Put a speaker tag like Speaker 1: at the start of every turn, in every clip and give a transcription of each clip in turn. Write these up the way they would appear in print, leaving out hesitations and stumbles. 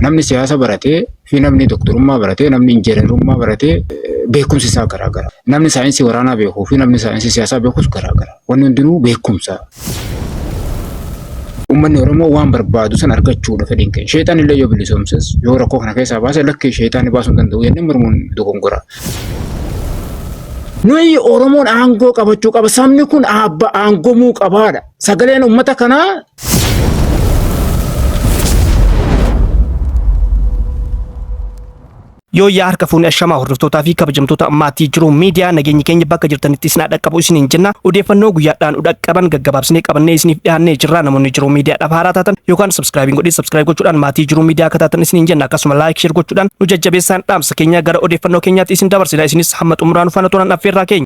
Speaker 1: Namni siyaasa baratee fi namni doktorummaa baratee namni injiinarummaa baratee beekumsi isaa garaagara. Namni saayinsii waraanaa beekuu fi namni saayinsii siyaasaa beekus garaagara. Wanni hundinuu beekumsa. Uummanni Oromoo waan barbaadu san argachuudha fedhiin keenya. Sheexaan illee yoo bilisoomses yoo rakkoo kana keessaa baase lakkii sheexaanni baasuu hin danda'u jennee mormuun dogongora. Nuyi Oromoon aangoo qabachuu qaba. Sabni kun aangomuu qabaadha. Sagaleen uummata kanaa
Speaker 2: Yoo yaa harka fuunee ashamaa hordoftootaa fi kabajamtoota maatii jiru miidiyaa nageenyi keenya bakka jirtanitti isin dhaqqabu isiniin jenna. Odeeffannoo guyyaadhaan dhaqqaban gaggabaabsinee qabannee isiniif dhiyaannee jirra. Namoonni jiru miidiyaadhaaf haaraa taatan yookaan subscribe gochuudhaan maatii jiru miidiyaa akka taatan isiniin jenna. Akkasuma like share gochuudhaan nu jajjabeessaan dhaamsa keenya gara odeeffannoo keenyaatti isin dabarsina. Isinis hamma xumuraan faana turaan affeerraa keenya.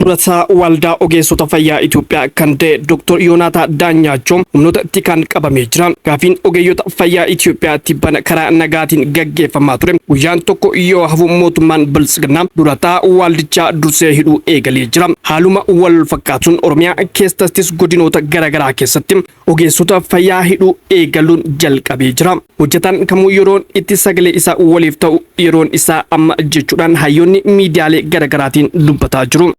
Speaker 2: Durataa waldaa ogeessota fayyaa Itoophiyaa kan ta'e Dr. Yoonaataa Daanyaachoom humnoota itti kan qabamee jiran gaafiin ogeeyyota fayyaa Itoophiyaatti bana karaa nagaatiin gaggeeffamaa ture. Guyyaan tokko yoo hafu mootummaan Biltsiginnaa durataa waldichaa dursee hidhuu eegalee jira. Haaluma wal fakkaatuun Oromiyaa keessattis godinoota garaagaraa keessatti ogeessota fayyaa hidhuu eegaluun jalqabee jira. Hojjetaan kamuu yeroon itti sagalee isaa waliif ta'u yeroon isaa amma jechuudhaan hayyoonni miidiyaalee garaagaraatiin dubbataa jiru.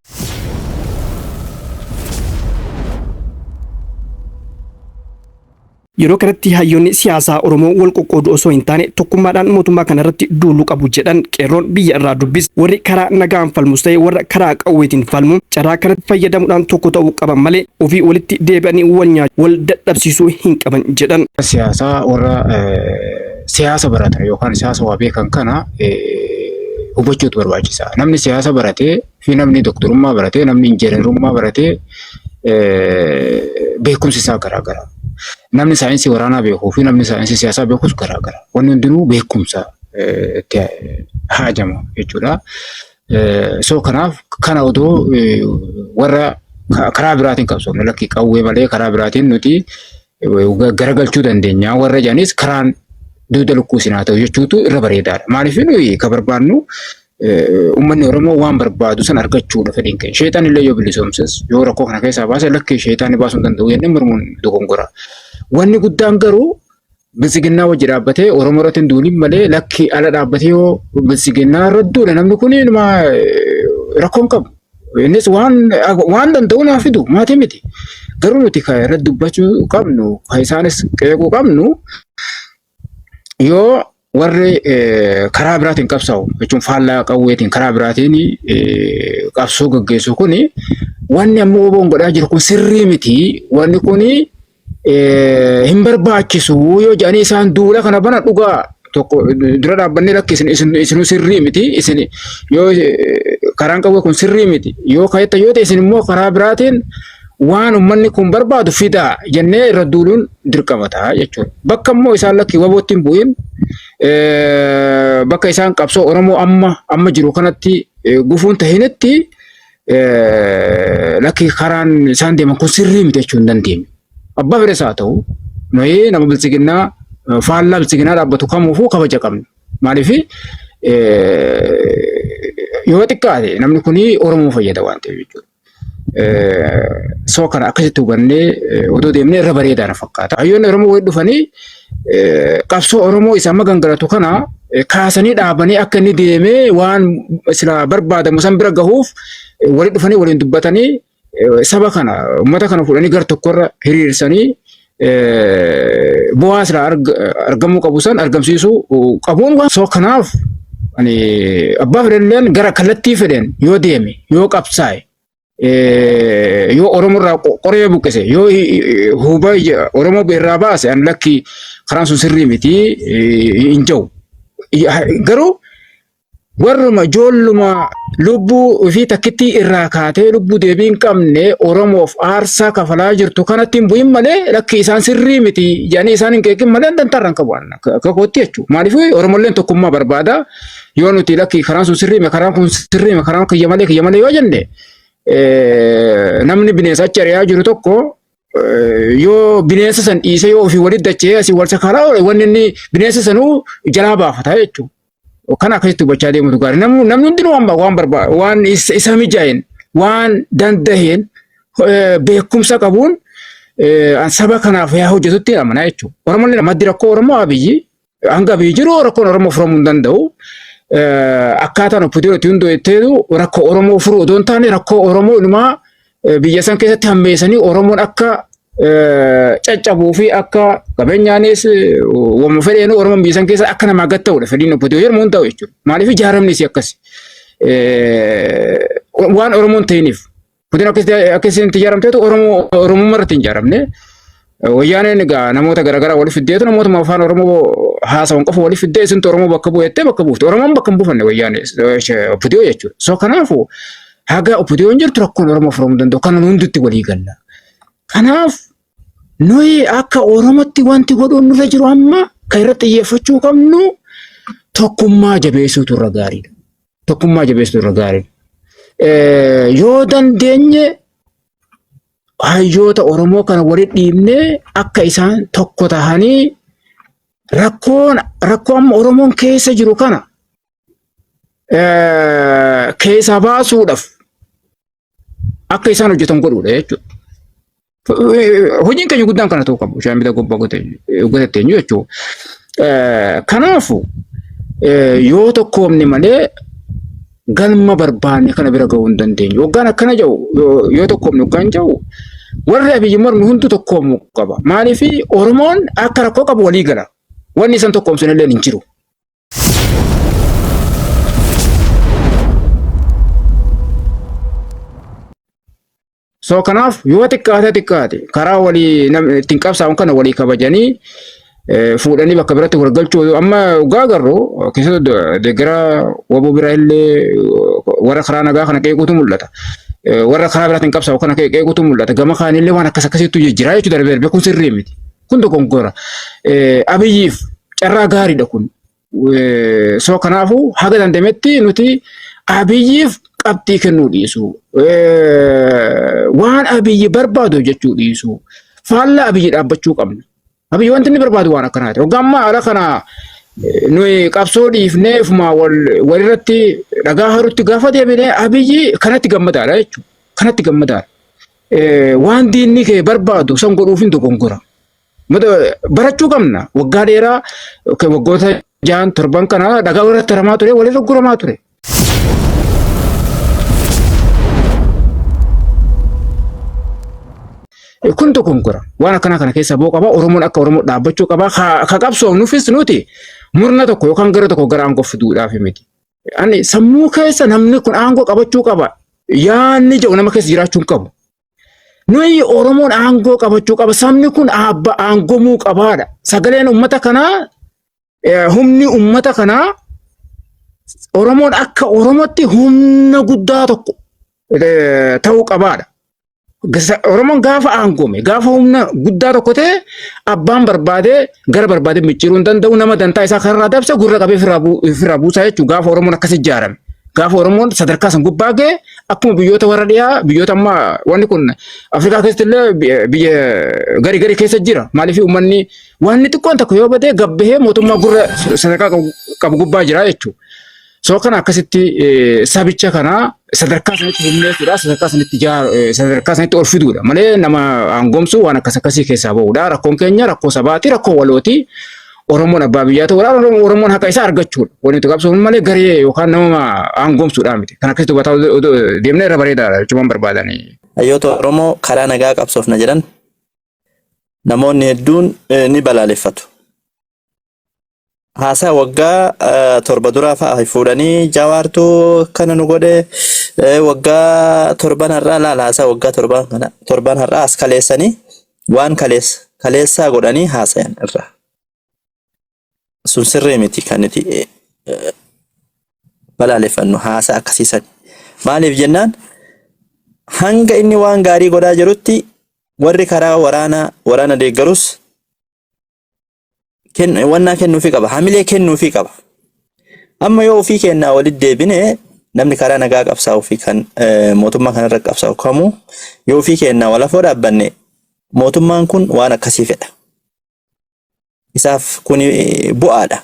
Speaker 2: Yeroo kanatti hayyoonni siyaasaa Oromoo wal qoqqoodu osoo hin taane tokkummaadhaan mootummaa kana irratti duuluu qabu jedhan qeerroon biyya irraa dubbis warri karaa nagaan falmus ta'e warra karaa qawweetiin falmu carraa kanatti fayyadamuudhaan tokko ta'uu qaban malee ofii walitti deebi'anii wal dadhabsiisuu hin qaban jedhan.
Speaker 1: Siyaasaa warra siyaasa baratan yookaan siyaasa waa beekan kana hubachuutu barbaachisa. Namni siyaasa baratee fi namni doktorummaa baratee namni injiinarummaa baratee beekumsi isaa garaagara. Namni saayinsii waraanaa beekuu fi namni saayinsii siyaasaa beekus garaagara. Wanni hundinuu beekumsa itti haajama jechuudha. So kanaaf kana odoo warra karaa biraatiin qabsoofne lakkii qawwee malee karaa biraatiin nuti garagalchuu dandeenya. Warra jedhanis karaan duuda lukkuu sinaa ta'u jechuutu irra bareedaadha. Maaliif nuyi ka barbaannu uummanni Oromoo waan barbaadu san argachuudha fedhiin keenya. Sheexaan illee yoo bilisoomses yoo rakkoo kana keessaa baase lakkii sheexaanni baasuu hin danda'u jennee mormuun dogongora. Wanni guddaan garuu Biltsiginnaa wajji dhaabbatee Oromoo irratti hin duulin malee lakkii ala dhaabbatee yoo Biltsiginnaa irra duule namni kun rakkoon qabu. Innis waan danda'u naaf fidu maatii miti. Garuu nuti kan irratti dubbachuu qabnu kan isaanis qeequu qabnu yoo warri karaa biraatiin qabsaa'u jechuun faallaa qawweetiin karaa biraatiin qabsoo gaggeessu kuni wanni ammoo oboon godhaa jiru kun sirrii miti. Wanni kuni hin barbaachisu yoo jedhanii isaan duula kana bana dhugaa tokko dura dhaabbannee lakki isinuu sirrii miti. Isin yoo karaan qawwee kun sirrii miti yoo kayyetta yoo ta'e isin immoo karaa biraatiin waan uummanni kun barbaadu fidaa jennee irra duuluun dirqama ta'a jechuudha. Bakka immoo isaan lakkii wabootti hin bu'in bakka isaan qabsoo Oromoo amma jiru kanatti gufuun tahinitti lakkii karaan isaan deeman kun sirrii miti jechuu hin dandeenyu. Abbaa fedhes haa ta'u nuyi nama Biltsiginnaa faallaa Biltsiginnaa dhaabbatu kamuufuu kabaja qabna. Maaliif yoo xiqqaate namni kun Oromoo fayyada waan ta'eef jechuudha. So kana akkasitti hubannee odoo deemnee irra bareedaa fakkaata. Hayyoonni Oromoo walitti dhufanii qabsoo Oromoo isa amma gangalatu kana kaasanii dhaabanii akka inni deemee waan sila barbaadamu san bira gahuuf walitti dhufanii waliin dubbatanii saba kana uummata kana fudhanii gar tokkorra hiriirsanii bu'aa sila argamuu qabu san argamsiisuu qabuun waan. So kanaaf abbaa fedhan gara kallattii fedhan yoo deeme yoo qabsaa'e yoo Oromoo irraa qoree buqqise yoo huba Oromoo irraa baase an lakki karaan sun sirrii miti hin jiru. Garuu warruma ijoolluma lubbuu fi takkitti irraa kaatee lubbuu deebii hin qabne Oromoof aarsaa kafalaa jirtu kanatti hin bu'in malee lakki isaan sirrii miti jedhanii isaan hin qeeqin malee dantarraan qabu akka kootti jechuudha. Maaliif Oromolleen tokkummaa barbaada yoo nuti lakki karaan sun sirrii karaan kun sirrii karaan kiyya malee yoo jenne namni bineensa achi ari'aa jiru tokko yoo bineensa san dhiisee yoo ofii walitti dachee asii wal sakaraa wanni inni bineensa sanuu jalaa baafata jechuudha. Kana akkasitti hubachaa deemutu gaarii. Namni hundinuu waan barbaadu waan isa mijaa'een waan danda'een beekumsa qabuun saba kanaaf yaa hojjetutti amanaa jechuudha. Oromoon maddi rakkoo Oromoo Abiyyi hanga Abiyyi jiru rakkoon Oromoo furamuu hin danda'u. Akkaataan oppitiin itti hundeetteetu rakkoo Oromoo furuu odoo hin taane rakkoo Oromoo ilmaa biyya san keessatti hammeessanii Oromoon akka caccabuu fi akka qabeenyaanis wamma fedheenu Oromoon biyya san keessa akka namaa gad ta'udha fedhiin oppitii yeroo hin ta'u jechuudha. Maaliif ijaaramnis akkasi waan Oromoon ta'iniif oppitiin akkasitti ijaaramteetu Oromoo marratti hin ijaaramne. Wayyaaneen egaa namoota garaagaraa waliif fiddeetu namoota afaan Oromoo haasawwan qofa waliif fiddee isintu Oromoo bakka bu'ettee bakka buufte. Oromoon bakka hin buufanne wayyaanee oppitii jechuudha. So kanaafuu haga oppitii jirtu rakkoon Oromoo furamuu danda'u kana hundutti walii galla. Kanaaf nuyi akka Oromootti wanti godhuun nurra jiru amma kan irratti xiyyeeffachuu qabnu tokkummaa jabeessuutu irra gaariidha. Tokkummaa jabeessuutu irra gaariidha. Yoo dandeenye hayyoota Oromoo kana walitti dhiibnee akka isaan tokko tahanii rakkoo amma Oromoon keessa jiru kana keessa baasuudhaaf akka isaan hojjetan godhuudha jechuudha. Hojiin keenya guddaan kana ta'uu qabu. Shaambita gubbaa godhatteenyu jechuudha. Kanaafu yoo tokkoomne malee galma barbaanne kana bira gahuu hin dandeenyu. Waggaan akkana jiru yoo tokkoomne waggaan jiru warri Abiyyi mormi hundi tokkoomuu qaba. Maaliif Oromoon akka rakkoo qabu walii gala. Wanni isaan tokkoomsan illee hin jiru. So kanaaf yoo xiqqaate karaa walii ittiin qabsaa'uun kana walii kabajanii fuudhanii bakka biratti walgalchuu amma gaagarroo keessatti deeggara waboo biraa illee warra karaa nagaa kana qeequutu mul'ata. Warra karaa biraatiin qabsaa'u kana qeequutu mul'ata. Gama kaanillee waan akkasiitu jira jechuudha darbee kun sirrii miti. Kun dogoggora. Abiyyiif carraa gaariidha kun. So kanaafuu haga dandametti nuti Abiyyiif qabxii kennuu dhiisu. Waan Abiyyi barbaadu jechuu dhiisu. Faallaa Abiyyi dhaabbachuu qabna. Abiyyi wanti inni barbaadu waan akkanaati. Hoggaammaa ala kana nuyi qabsoo dhiifnee ufuma walirratti dhagaa harutti gaafa deebinee Abiyyi kanatti gammadaadha jechuudha. Kanatti gammadaadha. Waan diinni kee barbaadu san godhuuf hin dogongora. Barachuu qabna. Waggaa dheeraa waggoota 6-7 kana dhagaa walirratti haramaa ture walirra guramaa ture. Kun dogongora. Waan akkana kana keessa ba'uu qaba. Oromoon akka Oromoo dhaabbachuu qaba. Ka qabsoofnuufis nuti murna tokko yookaan gara tokko gara aangoo fiduudhaaf miti. Ani sammuu keessa namni kun aangoo qabachuu qaba. Yaanni jedhu nama keessa jiraachuu hin qabu. Nuyi Oromoon aangoo qabachuu qaba. Sabni kun aangomuu qabaadha. Sagaleen uummata kanaa humni uummata kanaa Oromoon akka Oromootti humna guddaa tokko ta'uu qabaadha. Oromoon gaafa aangome gaafa humna guddaa tokko ta'e abbaan barbaade gara barbaade micciiruu hin danda'u nama dantaa isaa kanarraa dabse gurra qabee ofirraa buusaa jechuudha. Gaafa Oromoon akkas ijaarame gaafa Oromoon sadarkaa san gubbaa ga'e akkuma biyyoota warra dhiyaa biyyoota ammaa wanni kun Afrikaa keessatti illee biyya garii keessa jira. Maaliif uummanni wanni xiqqoon tokko yoo badee gabbahee mootummaa gurra sadarkaa qabu gubbaa jira jechuudha. So kana akkasitti sabicha kana sadarkaa sanitti humneessuudha. Sadarkaa sanitti ol fiduudha. Malee nama aangomsu waan akkasii keessaa ba'uudha. Rakkoon keenya rakkoo sabaati, rakkoo walooti. Oromoon abbaa biyyaa ta'uudha. Oromoon haqa isaa argachuudha. Wanti nuti qabsoofnu malee garee yookaan nama aangomsuudha miti. Kan akkasitti hubataa deemnee irra bareedaadha jechuun barbaadanii.
Speaker 3: Hayyoota Oromoo karaa nagaa qabsoofna jedhan namoonni hedduun ni balaaleffatu. Haasaa waggaa 7 duraa fa'a fuudhanii Jawaartuu kana nu godhe waggaa 7 har'aa laala haasaa waggaa 7 har'aa as kaleessanii waan kaleessaa godhanii haasayan irra. Sun sirrii miti kan nuti balaaleffannu haasaa akkasiisan. Maaliif jennaan hanga inni waan gaarii godhaa jirutti warri karaa waraana deeggarus wannaa kennuufii qaba. Hamilee kennuufii qaba. Amma yoo ofii kennaa walitti deebine namni karaa nagaa qabsaa'uu fi kan mootummaa kanarra qabsaa'u kamuu yoo ofii kennaa walafoo dhaabbanne mootummaan kun waan akkasii fedha. Isaaf kun bu'aadha.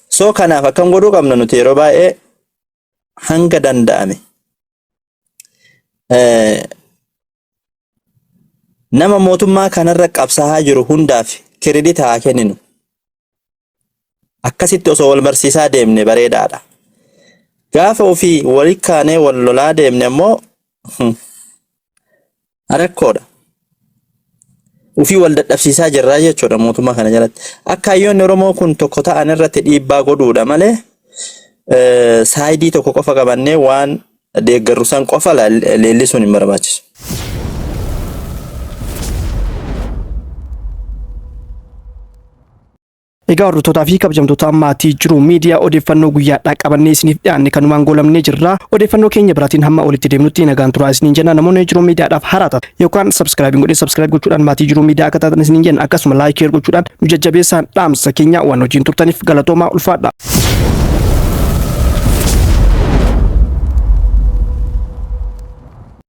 Speaker 3: So kanaaf akkam godhuu qabna nuti yeroo baay'ee hanga danda'ame nama mootummaa kanarra qabsaa'aa jiru hundaaf kiredita haa kenninu. Akkasitti osoo wal barsiisaa deemne bareedaadha. Gaafa ofii walii kaanee wal lolaa deemne ammoo rakkoodha. Ofii wal dadhabsiisaa jirraa jechuudha mootummaa kana jalatti. Akka hayyoonni Oromoo kun tokko ta'an irratti dhiibbaa godhuudha malee saayidii tokko qofa qabannee waan deeggarru san qofa leellisuun hin barbaachisu.
Speaker 2: Egaa hordoftoota fi kabajamtoota maatii jiru miidiyaa odeeffannoo guyyaadhaa qabannee isiniif dhiyaanne kanumaan goolabnee jirra. Odeeffannoo keenya biraatiin hamma olitti deemnutti nagaan turaa isiniin jenna. Namoonni jiru miidiyaadhaaf haaraa yookaan subscribe gochuudhaan maatii jiru miidiyaa akka taatan isiniin jenna. Akkasuma laayik gochuudhaan nu jajjabeessaan dhaamsa keenya waan hojiin turtaniif galatoomaa ulfaadha.